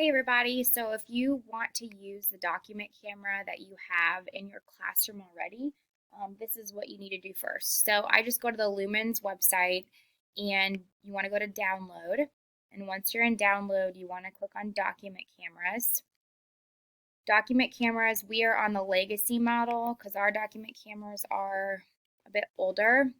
Hey everybody, so if you want to use the document camera that you have in your classroom already, this is what you need to do first. So I just go to the Lumens website and you want to go to download. And once you're in download, you want to click on document cameras. Document cameras, we are on the legacy model because our document cameras are a bit older.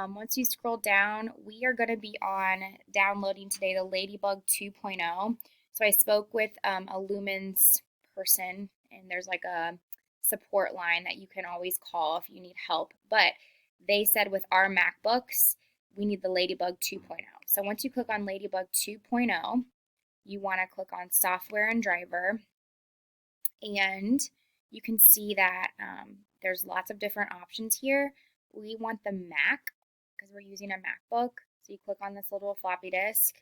Once you scroll down, we are going to be on downloading today the Ladybug 2.0. So I spoke with a Lumens person, and there's like a support line that you can always call if you need help. But they said with our MacBooks, we need the Ladybug 2.0. So once you click on Ladybug 2.0, you want to click on Software and Driver, and you can see that there's lots of different options here. We want the Mac because we're using a MacBook. So you click on this little floppy disk.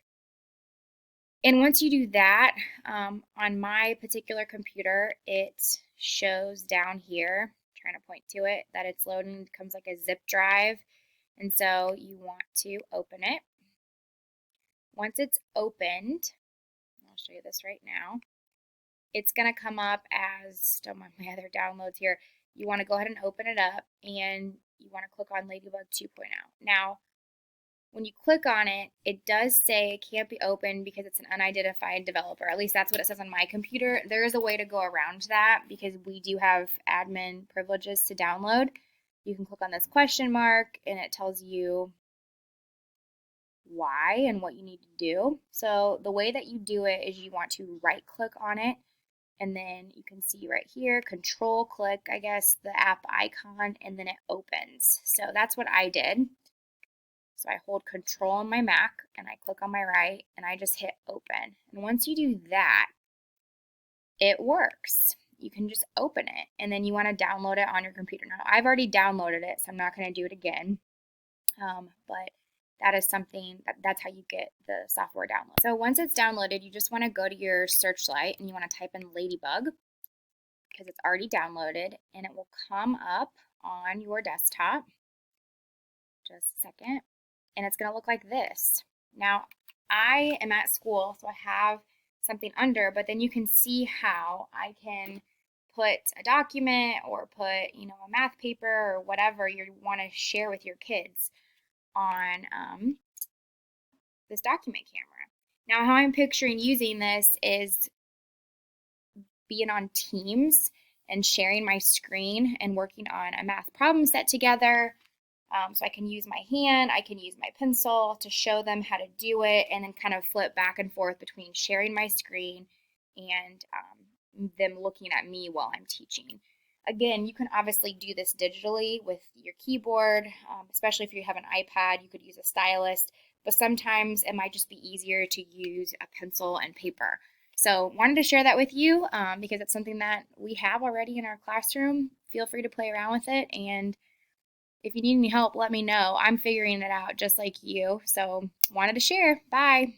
And once you do that, on my particular computer, it shows down here, I'm trying to point to it, that it's loading, it comes like a zip drive. And so you want to open it. Once it's opened, I'll show you this right now, it's going to come up as, don't mind my other downloads here, you want to go ahead and open it up and you want to click on Ladybug 2.0. Now, when you click on it, it does say it can't be opened because it's an unidentified developer. At least that's what it says on my computer. There is a way to go around that because we do have admin privileges to download. You can click on this question mark and it tells you why and what you need to do. So the way that you do it is you want to right click on it, and then you can see right here, control click, I guess, the app icon, and then it opens. So that's what I did. So I hold control on my Mac and I click on my right and I just hit open. And once you do that, it works. You can just open it and then you want to download it on your computer. Now I've already downloaded it, so I'm not going to do it again. But that is something, that's how you get the software download. So once it's downloaded, you just want to go to your Searchlight and you want to type in Ladybug because it's already downloaded and it will come up on your desktop. Just a second. And it's going to look like this. Now, I am at school, so I have something under, but then you can see how I can put a document or put, a math paper or whatever you want to share with your kids on this document camera. Now, how I'm picturing using this is being on Teams and sharing my screen and working on a math problem set together. So I can use my hand, I can use my pencil to show them how to do it, and then kind of flip back and forth between sharing my screen and them looking at me while I'm teaching. Again, you can obviously do this digitally with your keyboard, especially if you have an iPad, you could use a stylus, but sometimes it might just be easier to use a pencil and paper. So wanted to share that with you because it's something that we have already in our classroom. Feel free to play around with it, and if you need any help, let me know. I'm figuring it out just like you. So wanted to share. Bye.